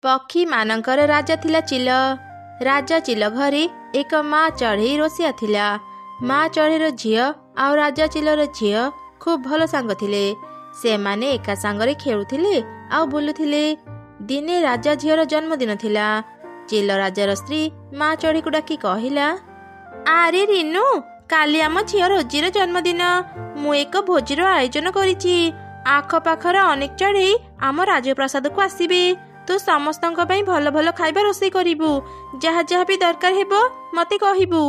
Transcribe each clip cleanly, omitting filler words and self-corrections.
पक्षी मानकर राजा थिला चिल। राजा चिल घरे एक माँ चढ़ई रोसिया थिला। माँ चढ़ईर झियो आउ राजा चिलर झियो खूब भल सांग थिले। से माने एका सांगरे खेलुथिले आउ बुलुथिले। दिने राजा झियर जन्मदिन थिला। चिल राजार स्त्री माँ चढ़ई को डाकी कहिला, आरे रिनु, काली आम झियो रोजीर जन्मदिन। मु एक भोजीर आयोजन करिछि। आखपाखर अनेक चढ़ई आम राजप्रासाद को आसिबे। तू समस्तंक पई भल भल खाइबा रोषेई करिबु। जहा जहा भी दरकार हेबो मते कहिबु।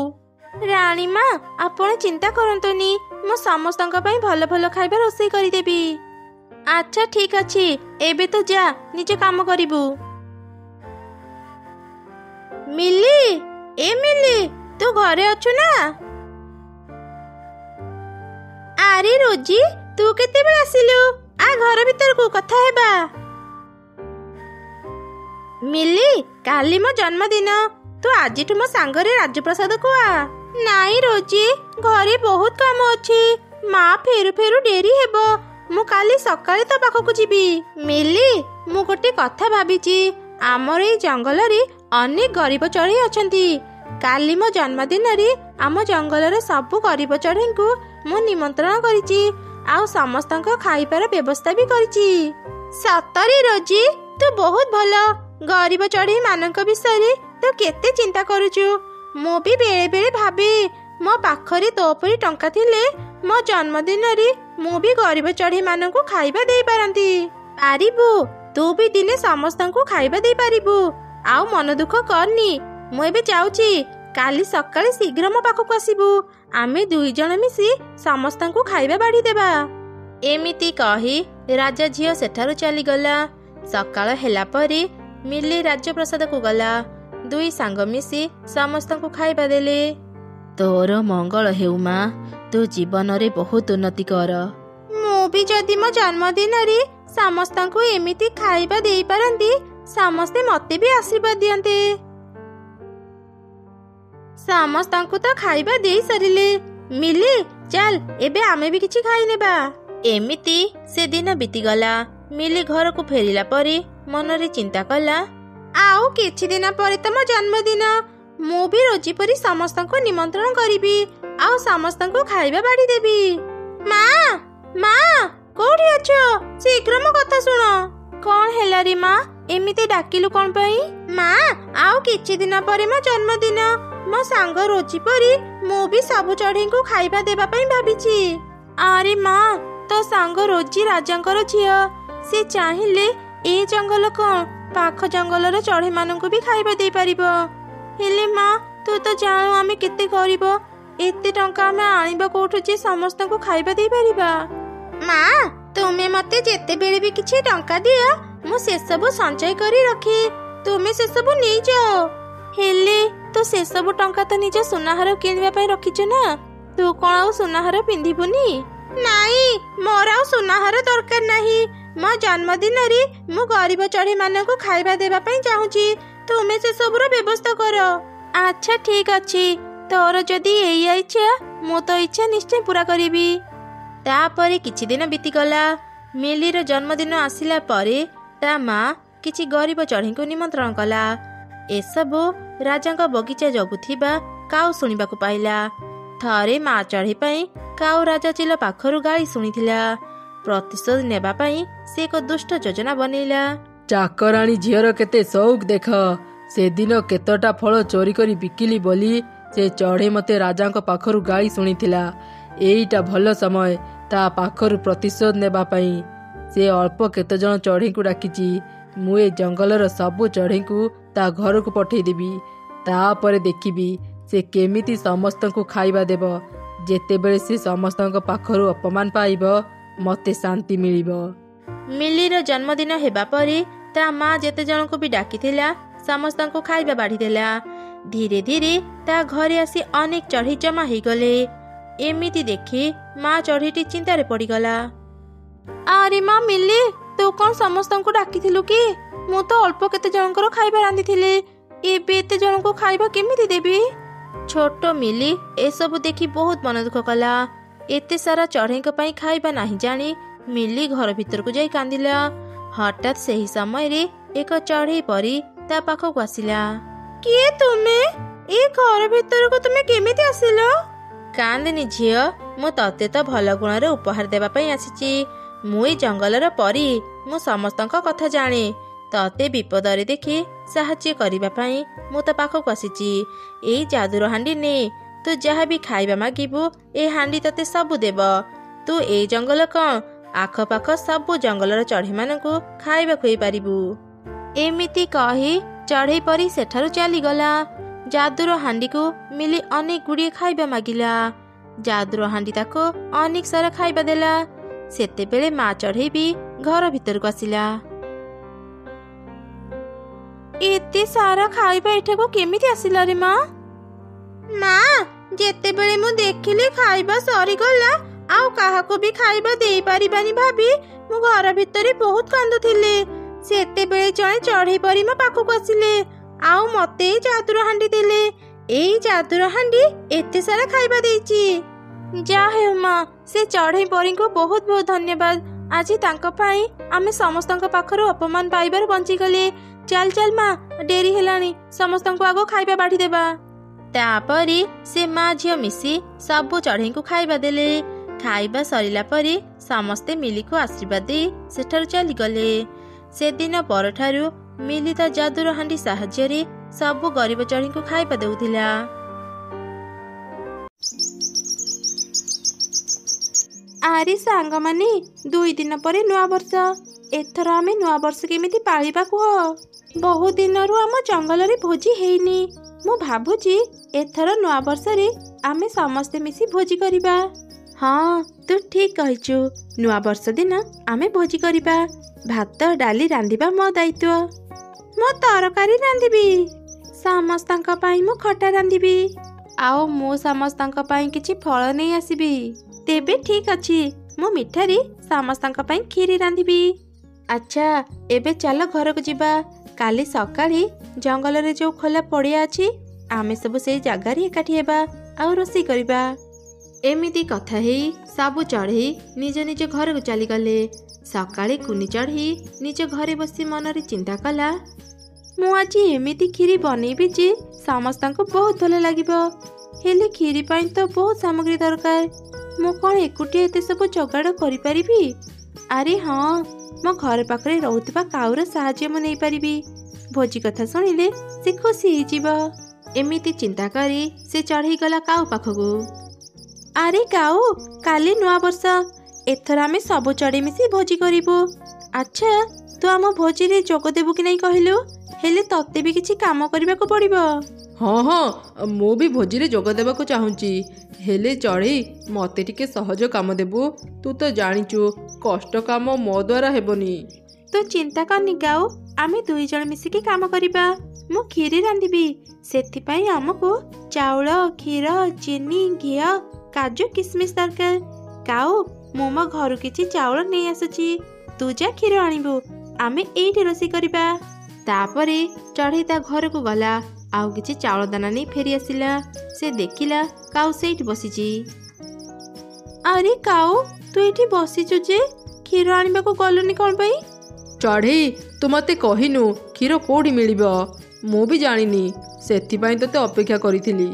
रानी माँ, आपण चिंता करंतुनी, मु समस्तंक पई भल भल खाइबा रोषेई करिदेबी। अच्छा ठीक अछि, एबे तो जा निज काम करिबु। मिली, ए मिली, तू घरे अछु ना? आरे रोजी, तू केतेबेले आसिलु? आ घर भीतर को कथा हेबा। मिली, काली मो जन्मदिन। तू आज मो सांगरे राजप्रसाद को आ। नाई रोजी, घरे बहुत काम अछि। माँ फेरु फेरु डेरी हेबो। मु काली सकाळे तो पाखकु जीबी। मिली, मु गोटे कथा भाबिची। आमर ए जंगल रे अनेक गरीब चढ़ई अछंती। काली मो जन्मदिन रे आम जंगल रे सबु गरीब चढ़ई को मु निमंत्रण करिची। आउ समस्तंक खाइबार व्यवस्था भी करिची। सतरी रोजी, तू बहुत भलो। गरीब चढ़ई मानक विषय तू केते चिंता करूचु। मु भी बेले बेले भाबे मो पाखरे तो परी टंका थिले मो जन्मदिन रे मु भी गरीब चढ़ई मानक खाइबा देई पारंती। पारिबु, तू भी दिने समस्तंक खाइबा देई पारिबु। आउ मन दुख करनी। मु एबे जाउची। काली सकाळे शीघ्र मो पाखक आसीबु। आमे दुई जण मिसी समस्तंक खाइबा बाढ़ी देबा। एमिति कही राजा झियो सेठारु चली गला। सकाळ हेला परे मिली राजप्रसाद को गला। दुई सांग मिसी समस्तंकु खाइबा देले। तोर मंगल हेउ माँ, तू जीवन रे बहुत उन्नति कर। मु भी जदि मो जन्मदिन रे समस्तंकु एमिति खाइबा देई पारंती, समस्ते मते भी आशीर्वाद दियंते। समस्तंकु तो खाइबा देई सरिले। मिली, चल एबे आमे भी किछि खाइ नेबा। एमिति से दिन बीती गला। मिली घर को फेरिला परे मनरे चिंता कला, आउ किछि दिन परे त मो जन्मदिन। मु भी रोजी परी समस्तंको निमंत्रण करिबी। आउ समस्तंको खाइबा बाड़ी देबी। माँ, माँ, कोठी अछो? शीघ्र मो कथा सुनो। कोन हेला रे माँ, एमिति डाकिलु कोन पई? माँ, आउ किछि दिन परे मो जन्मदिन। मो सांग रोजी परी मु भी सब चढ़ई को खाइबा देबा पई भाबिछि। अरे माँ, तो सांग रोजी राजांकर झियो। से चाहिले ए जंगल कोन पाख जंगलर चढ़ई मानकु भी खाइबा देई परिबो। हेले माँ, तू तो जानो आमे केते गरीब। एते टंका आमे आनिबा कोठु जे समस्तंकु खाइबा देई परिबा। माँ, तुमे मते जेते बेले भी किछि टंका दियो, मु से सब संचय करी रखी। तुमे से सब नै जाओ। हेले तो से सब टंका तो निज सुनाहार किनबा पई रखिछ ना। तू कोन आउ सुनाहार पिंधिबुनी? नाई, मोर आउ सुनाहार दरकार नाही। मो जन्मदिन रे मु गरीब चढ़ई मानकु खाइबा देबा पई चाहूची। तुमे से सबुर व्यवस्था कर। अच्छा ठीक अछि, तोर जदी एई इच्छा मु तो इच्छा निश्चय पूरा करिबी। तापरे किछि दिन बीती गला। मिलीर जन्मदिन आसिला परे ता माँ किछि गरीब चढ़ई को निमंत्रण कला। एसबु राजांक बगीचा जगुथिबा काउ सुनिबाकु पाइला। थरे माँ चढ़ई पई काउ राजा चिल पाखरु गाली सुनिथिला। प्रतिशोध नेबा पई से एक दुष्ट योजना बनैला। चाकराणी झियर केते शौक देख। से दिन केतटा फल चोरी करी बिकिली बोली से चढ़ई मते राजांक पाखरु गाली सुनिथिला। एईटा भल समय ता पाखरु प्रतिशोध नेबा पई। से अल्प केते जण चढ़ई को डाकिची। मु ए जंगलर सबु चढ़ई को ता घर को पठेई देबी। तापरे देखिबी से केमिति समस्तंकु खाइबा देब। जेतेबेले से समस्तंक पाखरु अपमान पाइब मते शांति मिलिबो। मिलीर जन्मदिन हेबा परे ता माँ जेते जन को भी डाकिथिला समस्तंकु खाइबा बाढ़ी देला। धीरे धीरे ता घरे आसी अनेक चढ़ई जमा हो गले। एमिति देखि माँ चढ़ईटी चिंतारे पड़ी गला। अरे माँ मिली, तू कौन समस्तंकु डाकिथिलु कि? मु तो अल्प केते जनकर खाइबा रांधिथिले। एबे एते जनको खाइबा केमिति देबी? छोट मिली एसबु देखि बहुत मन दुख कला। एते सारा चढ़ईक पई खाइबा नाही जानी मिली घर भीतर को जाई कांदिला। हठात सही समय रे ଏକ ଚଢ଼େଇ ପରି ତା ପାଖକୁ ଆସିଲା। କିଏ ତୁମେ? ଏ ଘର ଭିତରକୁ ତୁମେ କେମିତି ଆସିଲ? କାନ୍ଦେନି ଝିଅ, ମୁଁ ତତେ ତ ଭଲ ଗୁଣରେ ଉପହାର ଦେବା ପାଇଁ ଆସିଛି। ମୁଁ ଏଇ ଜଙ୍ଗଲର ପରି, ମୁଁ ସମସ୍ତଙ୍କ କଥା ଜାଣେ। ତତେ ବିପଦରେ ଦେଖି ସାହାଯ୍ୟ କରିବା ପାଇଁ ମୁଁ ତ ପାଖକୁ ଆସିଛି। ଏଇ ଯାଦୁର ହାଣ୍ଡି ନେ, ତୁ ଯାହା ବି ଖାଇବା ମାଗିବୁ ଏ ହାଣ୍ଡି ତତେ ସବୁ ଦେବ। ତୁ ଏଇ ଜଙ୍ଗଲ କଣ, ଆଖପାଖ ସବୁ ଜଙ୍ଗଲର ଚଢ଼େଇମାନଙ୍କୁ ଖାଇବା ଖୁଆଇପାରିବୁ। ଏମିତି କହି ଚଢ଼େଇ ପରି ସେଠାରୁ ଚାଲିଗଲା। ଯାଦୁର ହାଣ୍ଡିକୁ ମିଲି ଅନେକ ଗୁଡ଼ିଏ ଖାଇବା ମାଗିଲା। ଯାଦୁର ହାଣ୍ଡି ତାକୁ ଅନେକ ସାରା ଖାଇବା ଦେଲା। ସେତେବେଳେ ମା ଚଢ଼େଇ ବି ଘର ଭିତରକୁ ଆସିଲା। ଏତେ ସାରା ଖାଇବା ଏଠାକୁ କେମିତି ଆସିଲା ରେ ମା? ମା, ଯେତେବେଳେ ମୁଁ ଦେଖିଲି ଖାଇବା ସରିଗଲା, ଆଉ କାହାକୁ ବି ଖାଇବା ଦେଇପାରିବାନି ଭାବି ମୁଁ ଘର ଭିତରେ ବହୁତ କାନ୍ଦୁଥିଲି। ସେତେବେଳେ ଜଣେ ଚଢ଼େଇ ପରି ମୋ ପାଖକୁ ଆସିଲେ, ଆଉ ମତେ ଏଇ ଯାଦୁର ହାଣ୍ଡି ଦେଲେ। ଏଇ ଯାଦୁର ହାଣ୍ଡି ଏତେ ସାରା ଖାଇବା ଦେଇଛି। ଯାହା ହେଉ ମା, ସେ ଚଢ଼େଇ ପରୀଙ୍କୁ ବହୁତ ବହୁତ ଧନ୍ୟବାଦ। ଆଜି ତାଙ୍କ ପାଇଁ ଆମେ ସମସ୍ତଙ୍କ ପାଖରୁ ଅପମାନ ପାଇବାରୁ ବଞ୍ଚିଗଲେ। ଚାଲ ଚାଲ ମା, ଡେରି ହେଲାଣି, ସମସ୍ତଙ୍କୁ ଆଗ ଖାଇବା ବାଢ଼ି ଦେବା। ତାପରେ ସେ ମା ଝିଅ ମିଶି ସବୁ ଚଢ଼େଇଙ୍କୁ ଖାଇବା ଦେଲେ। ଖାଇବା ସରିଲା ପରେ ସମସ୍ତେ ମିଲିକୁ ଆଶୀର୍ବାଦ ଦେଇ ସେଠାରୁ ଚାଲିଗଲେ। ସେଦିନ ପରଠାରୁ ମିଲି ତା ଯାଦୁର ହାଣ୍ଡି ସାହାଯ୍ୟରେ ସବୁ ଗରିବ ଚଢ଼େଇଙ୍କୁ ଖାଇବା ଦେଉଥିଲା। ଆରେ ସାଙ୍ଗମାନେ, 2 ଦିନ ପରେ ନୂଆ ବର୍ଷ। ଏଥର ଆମେ ନୂଆ ବର୍ଷ କେମିତି ପାଳିବା କୁହ? ବହୁ ଦିନରୁ ଆମ ଜଙ୍ଗଲରେ ଭୋଜି ହେଇନି। ମୁଁ ଭାବୁଛି ଏଥର ନୂଆ ବର୍ଷରେ ଆମେ ସମସ୍ତେ ମିଶି ଭୋଜି କରିବା। ହଁ, ତୁ ଠିକ କହିଛୁ। ନୂଆ ବର୍ଷ ଦିନ ଆମେ ଭୋଜି କରିବା। ଭାତ ଡାଲି ରାନ୍ଧିବା ମୋ ଦାୟିତ୍ୱ। ମୁଁ ତରକାରୀ ରାନ୍ଧିବି। ସମସ୍ତଙ୍କ ପାଇଁ ମୁଁ ଖଟା ରାନ୍ଧିବି। ଆଉ ମୁଁ ସମସ୍ତଙ୍କ ପାଇଁ କିଛି ଫଳ ନେଇ ଆସିବି। ତେବେ ଠିକ ଅଛି, ମୁଁ ମିଠାରେ ସମସ୍ତଙ୍କ ପାଇଁ କ୍ଷୀରି ରାନ୍ଧିବି। ଆଚ୍ଛା, ଏବେ ଚାଲ ଘରକୁ ଯିବା। କାଲି ସକାଳେ ଜଙ୍ଗଲରେ ଯୋଉ ଖୋଲା ପଡ଼ିଆ ଅଛି, ଆମେ ସବୁ ସେଇ ଜାଗାରେ ଏକାଠି ହେବା ଆଉ ରୋଷେଇ କରିବା। ଏମିତି କଥା ହେଇ ସବୁ ଚଢ଼େଇ ନିଜ ନିଜ ଘରକୁ ଚାଲିଗଲେ। ସକାଳେ କୁନି ଚଢ଼େଇ ନିଜ ଘରେ ବସି ମନରେ ଚିନ୍ତା କଲା, ମୁଁ ଆଜି ଏମିତି କ୍ଷୀରି ବନେଇବି ଯେ ସମସ୍ତଙ୍କୁ ବହୁତ ଭଲ ଲାଗିବ। ହେଲେ କ୍ଷୀରି ପାଇଁ ତ ବହୁତ ସାମଗ୍ରୀ ଦରକାର। ମୁଁ କ'ଣ ଏକୁଟିଆ ଏତେ ସବୁ ଯୋଗାଡ଼ କରିପାରିବି? ଆରେ ହଁ, ମୋ ଘର ପାଖରେ ରହୁଥିବା କାଉର ସାହାଯ୍ୟ ମୁଁ ନେଇପାରିବି। ଭୋଜି କଥା ଶୁଣିଲେ ସେ ଖୁସି ହେଇଯିବ। ଏମିତି ଚିନ୍ତା କରି ସେ ଚଢ଼େଇ ଗଲା କାଉ ପାଖକୁ। ଆରେ କାଉ, କାଲି ନୂଆ ବର୍ଷ। ଏଥର ଆମେ ସବୁ ଚଢ଼େଇ ମିଶି ଭୋଜି କରିବୁ। ଆଚ୍ଛା, ତୁ ଆମ ଭୋଜିରେ ଯୋଗ ଦେବୁ କି ନାହିଁ କହିଲୁ? ହେଲେ ତତେ ବି କିଛି କାମ କରିବାକୁ ପଡ଼ିବ। ହଁ ହଁ, ମୁଁ ବି ଭୋଜିରେ ଯୋଗ ଦେବାକୁ ଚାହୁଁଛି। ହେଲେ ଚଢ଼େଇ, ମତେ ଟିକେ ସହଜ କାମ ଦେବୁ। ତୁ ତ ଜାଣିଛୁ କଷ୍ଟ କାମ ମୋ ଦ୍ୱାରା ହେବନି। ତୁ ଚିନ୍ତା କରନି କାଉ, ଆମେ 2 ଜଣ ମିଶିକି କାମ କରିବା। ମୁଁ କ୍ଷୀରି ରାନ୍ଧିବି। ସେଥିପାଇଁ ଆମକୁ ଚାଉଳ, କ୍ଷୀର, ଚିନି, ଘିଅ, କାଜୁ, କିସମିସ ଦରକାର। କାଉ, ମୁଁ ମୋ ଘରୁ କିଛି ଚାଉଳ ନେଇ ଆସୁଛି। ତୁ ଯା କ୍ଷୀର ଆଣିବୁ। ଆମେ ଏଇଠି ରୋଷେଇ କରିବା। ତାପରେ ଚଢ଼େଇ ତା ଘରକୁ ଗଲା। ଆଉ କିଛି ଚାଉଳ ଦାନା ନେଇ ଫେରି ଆସିଲା। ସେ ଦେଖିଲା କାଉ ସେଇଠି ବସିଛି। ଆରେ କାଉ, ତୁ ଏଇଠି ବସିଛୁ ଯେ, କ୍ଷୀର ଆଣିବାକୁ ଗଲୁନି କ'ଣ ପାଇଁ? ଚଢ଼େଇ, ତୁ ମତେ କହିନୁ କ୍ଷୀର କୋଉଠି ମିଳିବ? ମୁଁ ବି ଜାଣିନି, ସେଥିପାଇଁ ତତେ ଅପେକ୍ଷା କରିଥିଲି।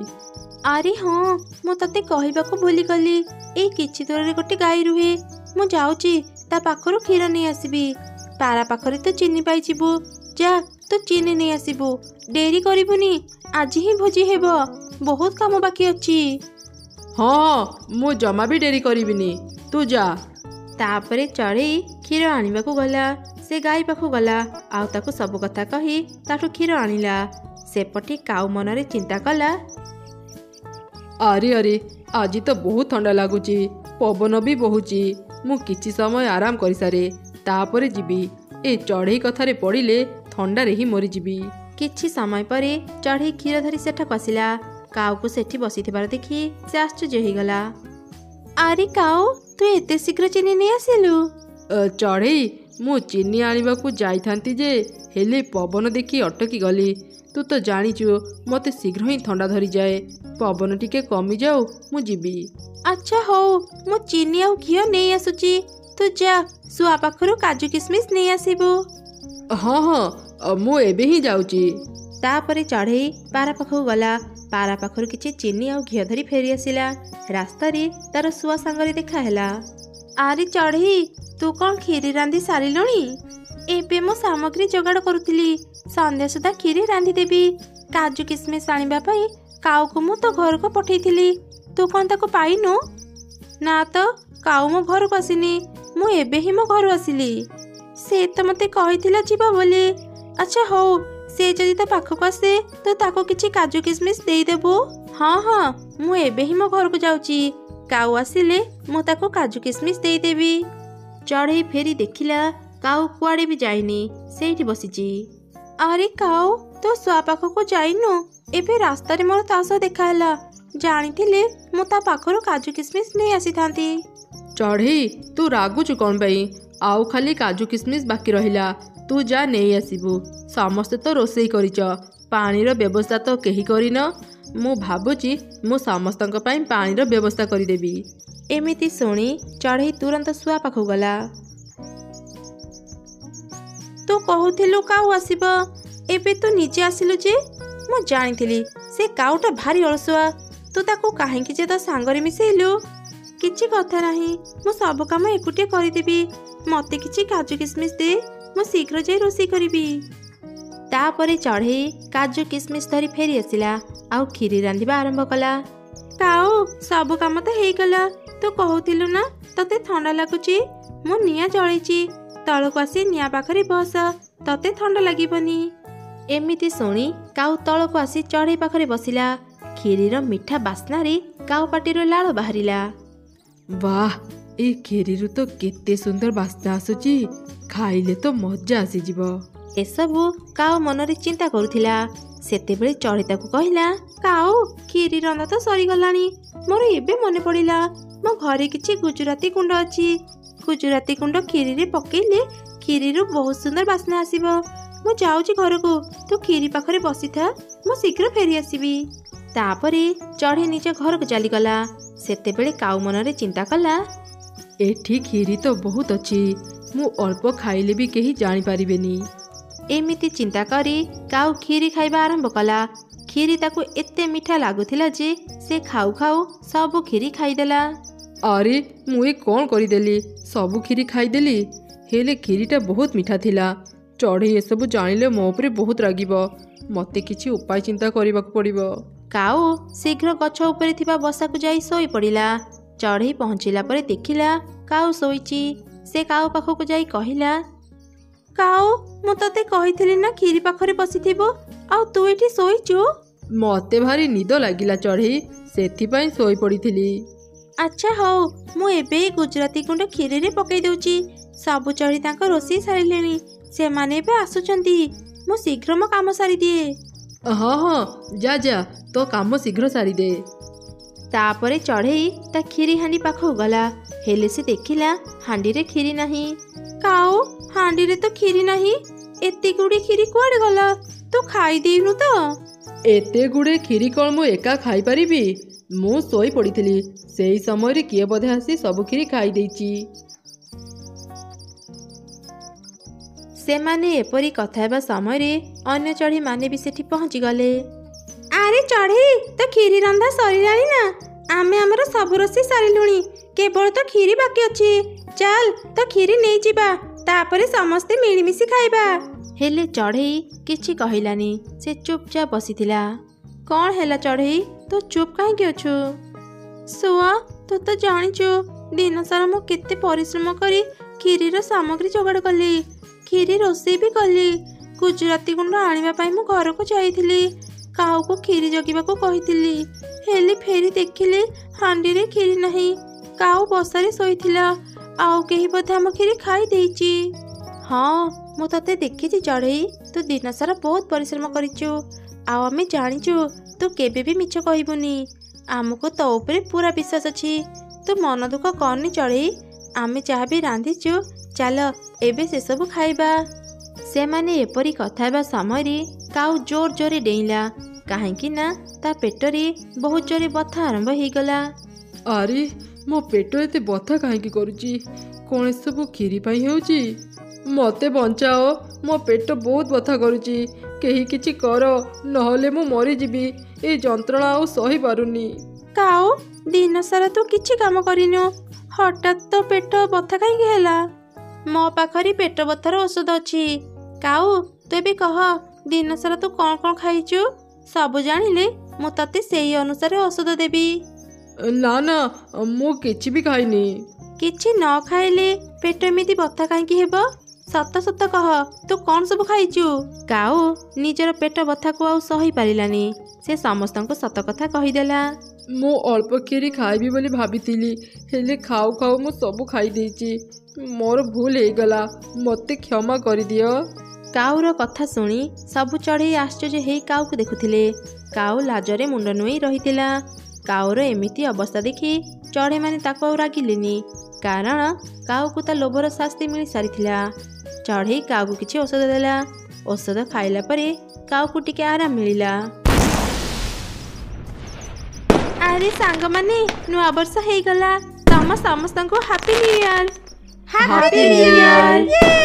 ଆରେ ହଁ, ମୁଁ ତତେ କହିବାକୁ ଭୁଲିଗଲି। ଏଇ କିଛି ଦୂରରେ ଗୋଟେ ଗାଈ ରୁହେ। ମୁଁ ଯାଉଛି ତା ପାଖରୁ କ୍ଷୀର ନେଇ ଆସିବି। ପାରା ପାଖରେ ତୁ ଚିନି ପାଇଯିବୁ। ଯା, ତୁ ଚିନି ନେଇ ଆସିବୁ। ଡେରି କରିବୁନି, ଆଜି ହିଁ ଭୋଜି ହେବ। ବହୁତ କାମ ବାକି ଅଛି। ହଁ ହଁ, ମୁଁ ଜମା ବି ଡେରି କରିବିନି, ତୁ ଯା। ତାପରେ ଚଢ଼େଇ କ୍ଷୀର ଆଣିବାକୁ ଗଲା। ସେ ଗାଈ ପାଖକୁ ଗଲା ଆଉ ତାକୁ ସବୁ କଥା କହି ତାଠୁ କ୍ଷୀର ଆଣିଲା। ସେପଟେ କାଉ ମନରେ ଚିନ୍ତା କଲା, ଆରେ ଆରେ, ଆଜି ତ ବହୁତ ଥଣ୍ଡା ଲାଗୁଛି, ପବନ ବି ବହୁଛି। ମୁଁ କିଛି ସମୟ ଆରାମ କରିସାରେ, ତାପରେ ଯିବି। ଏ ଚଢ଼େଇ କଥାରେ ପଡ଼ିଲେ ଥଣ୍ଡାରେ ହିଁ ମରିଯିବି। କିଛି ସମୟ ପରେ ଚଢ଼େଇ କ୍ଷୀର ଧରି ସେଠାକୁ ଆସିଲା। କାଉକୁ ସେଠି ବସିଥିବାର ଦେଖି ସେ ଆଶ୍ଚର୍ଯ୍ୟ ହେଇଗଲା। ଆରେ କାଉ, ତୁ ଏତେ ଶୀଘ୍ର ଚିନି ନେଇ ଆସିଲୁ? ଚଢ଼େଇ, ମୁଁ ଚିନି ଆଣିବାକୁ ଯାଇଥାନ୍ତି ଯେ, ହେଲେ ପବନ ଦେଖି ଅଟକି ଗଲି। ତୁ ତ ଜାଣିଛୁ ମୋତେ ଶୀଘ୍ର ହିଁ ଥଣ୍ଡା ଧରିଯାଏ। ପବନ ଟିକେ କମିଯାଉ, ମୁଁ ଯିବି। ଆଚ୍ଛା ହଉ, ମୁଁ ଚିନି ଆଉ ଘିଅ ନେଇ ଆସୁଛି। ତୁ ଯା, ଶୁଆ ପାଖରୁ କାଜୁ କିସମିସ ନେଇ ଆସିବୁ। ହଁ ହଁ, ମୁଁ ଏବେ ହିଁ ଯାଉଛି। ତାପରେ ଚଢ଼େଇ ପାରା ପାଖକୁ ଗଲା। ପାରା ପାଖରୁ କିଛି ଚିନି ଆଉ ଘିଅ ଧରି ଫେରି ଆସିଲା। ରାସ୍ତାରେ ତାର ଶୁଆ ସାଙ୍ଗରେ ଦେଖା ହେଲା। ଆରେ ଚଢ଼େଇ, ତୁ କ'ଣ କ୍ଷୀରି ରାନ୍ଧି ସାରିଲୁଣି? ଏବେ ମୁଁ ସାମଗ୍ରୀ ଯୋଗାଡ଼ କରୁଥିଲି। ସନ୍ଧ୍ୟା ସୁଦ୍ଧା କ୍ଷୀରି ରାନ୍ଧିଦେବି। କାଜୁ କିସମିସ ଆଣିବା ପାଇଁ କାଉକୁ ମୁଁ ତୋ ଘରକୁ ପଠେଇଥିଲି। ତୁ କ'ଣ ତାକୁ ପାଇନୁ? ନା ତ, କାଉ ମୋ ଘରକୁ ଆସିନି। ମୁଁ ଏବେ ହିଁ ମୋ ଘରୁ ଆସିଲି। ସେ ତ ମୋତେ କହିଥିଲା ଯିବ ବୋଲି। ଆଚ୍ଛା ହଉ, ସେ ଯଦି ତୋ ପାଖକୁ ଆସେ ତୁ ତାକୁ କିଛି କାଜୁ କିସମିସ ଦେଇଦେବୁ। ହଁ ହଁ, ମୁଁ ଏବେ ହିଁ ମୋ ଘରକୁ ଯାଉଛି। କାଉ ଆସିଲେ ମୁଁ ତାକୁ କାଜୁ କିସମିସ ଦେଇଦେବି। ଚଢ଼େଇ ଫେରି ଦେଖିଲା କାଉ କୁଆଡ଼େ ବି ଯାଇନି, ସେଇଠି ବସିଛି। ଆରେ କାଉ, ତୋ ଶୁଆ ପାଖକୁ ଯାଇନୁ? ଏବେ ରାସ୍ତାରେ ମୋର ତା ସହ ଦେଖା ହେଲା। ଜାଣିଥିଲେ ମୁଁ ତା ପାଖରୁ କାଜୁ କିସମିସ ନେଇ ଆସିଥାନ୍ତି। ଚଢ଼େଇ, ତୁ ରାଗୁଛୁ କ'ଣ ପାଇଁ? ଆଉ ଖାଲି କାଜୁ କିସମିସ ବାକି ରହିଲା। ତୁ ଯା ନେଇ ଆସିବୁ। ସମସ୍ତେ ତ ରୋଷେଇ କରିଛ, ପାଣିର ବ୍ୟବସ୍ଥା ତ କେହି କରିନ। ମୁଁ ଭାବୁଛି ମୁଁ ସମସ୍ତଙ୍କ ପାଇଁ ପାଣିର ବ୍ୟବସ୍ଥା କରିଦେବି। ଏମିତି ଶୁଣି ଚଢ଼େଇ ତୁରନ୍ତ ଶୁଆ ପାଖକୁ ଗଲା। ତୁ କହୁଥିଲୁ କାଉ ଆସିବ, ଏବେ ତୁ ନିଜେ ଆସିଲୁ ଯେ? ମୁଁ ଜାଣିଥିଲି ସେ କାଉଟା ଭାରି ଅଳସୁଆ। ତୁ ତାକୁ କାହିଁକି ଯେ ତୋ ସାଙ୍ଗରେ ମିଶେଇଲୁ? କିଛି କଥା ନାହିଁ, ମୁଁ ସବୁ କାମ ଏକୁଟିଆ କରିଦେବି। ମୋତେ କିଛି କାଜୁ କିସମିସ ଦେ, ମୁଁ ଶୀଘ୍ର ଯାଇ ରୋଷେଇ କରିବି। ତାପରେ ଚଢ଼େଇ କାଜୁ କିସମିସ ଧରି ଫେରି ଆସିଲା ଆଉ କ୍ଷୀରି ରାନ୍ଧିବା ଆରମ୍ଭ କଲା। କାଉ, ସବୁ କାମ ତ ହେଇଗଲା। ତୁ କହୁଥିଲୁ ନା ତତେ ଥଣ୍ଡା ଲାଗୁଛି? ମୁଁ ନିଆଁ ଜଳେଇଛି। ତଳକୁ ଆସି ନିଆଁ ପାଖରେ ବସ, ତତେ ଥଣ୍ଡା ଲାଗିବନି। ଏମିତି ଶୁଣି କାଉ ତଳକୁ ଆସି ଚଢ଼େଇ ପାଖରେ ବସିଲା। କ୍ଷୀରିର ମିଠା ବାସ୍ନାରେ କାଉ ପାଟିରୁ ଲାଳ ବାହାରିଲା। ବାଃ, ଏ କ୍ଷୀରିରୁ ତ କେତେ ସୁନ୍ଦର ବାସ୍ନା ଆସୁଛି। ଖାଇଲେ ତ ମଜା ଆସିଯିବ। ଏସବୁ କାଉ ମନରେ ଚିନ୍ତା କରୁଥିଲା। ସେତେବେଳେ ଚଢ଼େଇ ତାକୁ କହିଲା, କାଉ, କ୍ଷୀରି ରନ୍ଧା ତ ସରିଗଲାଣି। ମୋର ଏବେ ମନେ ପଡ଼ିଲା, ମୋ ଘରେ କିଛି ଗୁଜୁରାତି ଗୁଣ୍ଡ ଅଛି। ଗୁଜୁରାତି ଗୁଣ୍ଡ କ୍ଷୀରିରେ ପକେଇଲେ କ୍ଷୀରିରୁ ବହୁତ ସୁନ୍ଦର ବାସ୍ନା ଆସିବ। ମୁଁ ଯାଉଛି ଘରକୁ, ତୁ କ୍ଷୀରି ପାଖରେ ବସିଥା, ମୁଁ ଶୀଘ୍ର ଫେରି ଆସିବି। ତାପରେ ଚଢ଼େଇ ନିଜ ଘରକୁ ଚାଲିଗଲା। ସେତେବେଳେ କାଉ ମନରେ ଚିନ୍ତା କଲା, ଏଠି କ୍ଷୀରି ତ ବହୁତ ଅଛି, ମୁଁ ଅଳ୍ପ ଖାଇଲେ ବି କେହି ଜାଣିପାରିବେନି। ଏମିତି ଚିନ୍ତା କରି କାଉ କ୍ଷୀରି ଖାଇବା ଆରମ୍ଭ କଲା। କ୍ଷୀରି ତାକୁ ଏତେ ମିଠା ଲାଗୁଥିଲା ଯେ ସେ ଖାଉ ଖାଉ ସବୁ କ୍ଷୀରି ଖାଇଦେଲା। ଆରେ, ମୁଁ ଏ କ'ଣ କରିଦେଲି? ସବୁ କ୍ଷୀରି ଖାଇଦେଲି। ହେଲେ କ୍ଷୀରିଟା ବହୁତ ମିଠା ଥିଲା। ଚଢ଼େଇ ଏସବୁ ଜାଣିଲେ ମୋ ଉପରେ ବହୁତ ରାଗିବ। ମୋତେ କିଛି ଉପାୟ ଚିନ୍ତା କରିବାକୁ ପଡ଼ିବ। କାଉ ଶୀଘ୍ର ଗଛ ଉପରେ ଥିବା ବସାକୁ ଯାଇ ଶୋଇ ପଡ଼ିଲା। ଚଢ଼େଇ ପହଞ୍ଚିଲା ପରେ ଦେଖିଲା କାଉ ଶୋଇଛି। ସେ କାଉ ପାଖକୁ ଯାଇ କହିଲା, କାଉ, ମୁଁ ତତେ କହିଥିଲି ନା କ୍ଷୀରି ପାଖରେ ବସିଥିବୁ, ଆଉ ତୁ ଏଠି ଶୋଇଛୁ? ମୋତେ ଭାରି ନିଦ ଲାଗିଲା ଚଢ଼େଇ, ସେଥିପାଇଁ ଶୋଇ ପଡ଼ିଥିଲି। ଆଚ୍ଛା ହଉ, ମୁଁ ଏବେ ଗୁଜୁରାତି ଗୁଣ୍ଡ କ୍ଷୀରିରେ ପକେଇ ଦେଉଛି। ସବୁ ଚଢ଼େଇ ତାଙ୍କ ରୋଷେଇ ସାରିଲେଣି, ସେମାନେ ଏବେ ଆସୁଛନ୍ତି। ମୁଁ ଶୀଘ୍ର ମୋ କାମ ସାରିଦିଏ। ହଁ ହଁ, ଯା ଯା, ତୋ କାମ ଶୀଘ୍ର ସାରିଦେ। ତାପରେ ଚଢ଼େଇ ତା କ୍ଷୀରି ହାଣ୍ଡି ପାଖକୁ ଗଲା। ହେଲେ ସେ ଦେଖିଲା ହାଣ୍ଡିରେ କ୍ଷୀରି ନାହିଁ। କାଉ, ହାଣ୍ଡିରେ ତ କ୍ଷୀରି ନାହିଁ। ଏତେ ଗୁଡ଼ିଏ କ୍ଷୀରି କୁଆଡ଼େ ଗଲା? ତୁ ଖାଇଦେଇନୁ ତ? ଏତେ ଗୁଡ଼େ କ୍ଷୀରି କ'ଣ ମୁଁ ଏକା ଖାଇପାରିବି? ମୁଁ ଶୋଇ ପଡ଼ିଥିଲି, ସେହି ସମୟରେ କିଏ ବୋଧେ ଆସି ସବୁ କ୍ଷୀରି ଖାଇଦେଇଛି। ସେମାନେ ଏପରି କଥା ହେବା ସମୟରେ ଅନ୍ୟ ଚଢ଼େଇମାନେ ବି ସେଠି ପହଞ୍ଚିଗଲେ। ଆରେ ଚଢ଼େଇ, ତ କ୍ଷୀରି ରନ୍ଧା ସରିଲାଣି ନା? ଆମେ ଆମର ସବୁ ରୋଷେଇ ସାରିଲୁଣି, କେବଳ ତ କ୍ଷୀରି ବାକି ଅଛି। ଚାଲ, ତ କ୍ଷୀରି ନେଇଯିବା, ତାପରେ ସମସ୍ତେ ମିଳିମିଶି ଖାଇବା। ହେଲେ ଚଢ଼େଇ କିଛି କହିଲାନି, ସେ ଚୁପଚାପ ବସିଥିଲା। କ'ଣ ହେଲା ଚଢ଼େଇ, ତୁ ଚୁପ୍ କାହିଁକି ଅଛୁ? ଶୁଆ, ତୁ ତ ଜାଣିଛୁ ଦିନସାରା ମୁଁ କେତେ ପରିଶ୍ରମ କରି କ୍ଷୀରିର ସାମଗ୍ରୀ ଯୋଗାଡ଼ କଲି। କ୍ଷୀରି ରୋଷେଇ ବି କଲି। ଗୁଜୁରାତି ଗୁଣ୍ଡ ଆଣିବା ପାଇଁ ମୁଁ ଘରକୁ ଯାଇଥିଲି। କାଉକୁ କ୍ଷୀରି ଜଗିବାକୁ କହିଥିଲି, ହେଲେ ଫେରି ଦେଖିଲି ହାଣ୍ଡିରେ କ୍ଷୀରି ନାହିଁ। କାଉ ବସାରେ ଶୋଇଥିଲା, ଆଉ କେହି ବୋଧେ ଆମ କ୍ଷୀରି ଖାଇ ଦେଇଛି। ହଁ, ମୁଁ ତତେ ଦେଖିଛି ଚଢ଼େଇ, ତୁ ଦିନସାରା ବହୁତ ପରିଶ୍ରମ କରିଛୁ, ଆଉ ଆମେ ଜାଣିଛୁ ତୁ କେବେ ବି ମିଛ କହିବୁନି। ଆମକୁ ତୋ ଉପରେ ପୁରା ବିଶ୍ୱାସ ଅଛି। ତୁ ମନ ଦୁଃଖ କରନି ଚଢ଼େଇ, ଆମେ ଯାହା ବି ରାନ୍ଧିଛୁ, ଚାଲ ଏବେ ସେସବୁ ଖାଇବା। ସେମାନେ ଏପରି କଥା ହେବା ସମୟରେ କାଉ ଜୋର ଜୋରେ ଡେଇଁଲା, କାହିଁକି ନା ତା ପେଟରେ ବହୁତ ଜୋରେ ବଥା ଆରମ୍ଭ ହେଇଗଲା। ଆରେ, ମୋ ପେଟ ଏତେ ବଥା କାହିଁକି କରୁଛି? କ'ଣ ଏସବୁ କ୍ଷୀରି ପାଇଁ ହେଉଛି? ମତେ ବଞ୍ଚାଅ, ମୋ ପେଟ ବହୁତ ବଥା କରୁଛି। କେହି କିଛି କର, ନହେଲେ ମୁଁ ମରିଯିବି। ଏ ଯନ୍ତ୍ରଣା ଆଉ ସହିପାରୁନି। କାଉ, ଦିନ ସାରା ତୁ କିଛି କାମ କରିନୁ, ହଠାତ୍ ତ ପେଟ ବଥା କାହିଁକି ହେଲା? ମୋ ପାଖରେ ପେଟ ବଥାର ଔଷଧ ଅଛି। କାଉ, ତୁ ଏବେ କହ, ଦିନ ସାରା ତୁ କ'ଣ କ'ଣ ଖାଇଛୁ? ସବୁ ଜାଣିଲେ ମୁଁ ତତେ ସେଇ ଅନୁସାରେ ଔଷଧ ଦେବି। ନା ନା, ମୁଁ କିଛି ବି ଖାଇନି। କିଛି ନ ଖାଇଲେ ପେଟ ଏମିତି ବଥା କାହିଁକି ହେବ? ସତ ସତ କହ, ତୁ କ'ଣ ସବୁ ଖାଇଛୁ? କାଉ ନିଜର ପେଟ ବଥାକୁ ଆଉ ସହି ପାରିଲାନି। ସେ ସମସ୍ତଙ୍କୁ ସତ କଥା କହିଦେଲା। ମୁଁ ଅଳ୍ପ କ୍ଷୀରି ଖାଇବି ବୋଲି ଭାବିଥିଲି, ହେଲେ ଖାଉ ଖାଉ ମୁଁ ସବୁ ଖାଇଦେଇଛି। ମୋର ଭୁଲ ହେଇଗଲା, ମୋତେ କ୍ଷମା କରିଦିଅ। କାଉର କଥା ଶୁଣି ସବୁ ଚଢ଼େଇ ଆଶ୍ଚର୍ଯ୍ୟ ହେଇ କାଉକୁ ଦେଖୁଥିଲେ। କାଉ ଲାଜରେ ମୁଣ୍ଡ ନୁଆଇ ରହିଥିଲା। କାଉର ଏମିତି ଅବସ୍ଥା ଦେଖି ଚଢ଼େଇମାନେ ତାକୁ ଆଉ ରାଗିଲେନି, କାରଣ କାଉକୁ ତା ଲୋଭର ଶାସ୍ତି ମିଳିସାରିଥିଲା। ଚଢ଼େଇ କାଉକୁ କିଛି ଔଷଧ ଦେଲା। ଔଷଧ ଖାଇଲା ପରେ କାଉକୁ ଟିକେ ଆରାମ ମିଳିଲା। ଆରେ ସାଙ୍ଗମାନେ, ନୂଆ ବର୍ଷ ହେଇଗଲା। ତମ ସମସ୍ତଙ୍କୁ happy new year. Happy new year.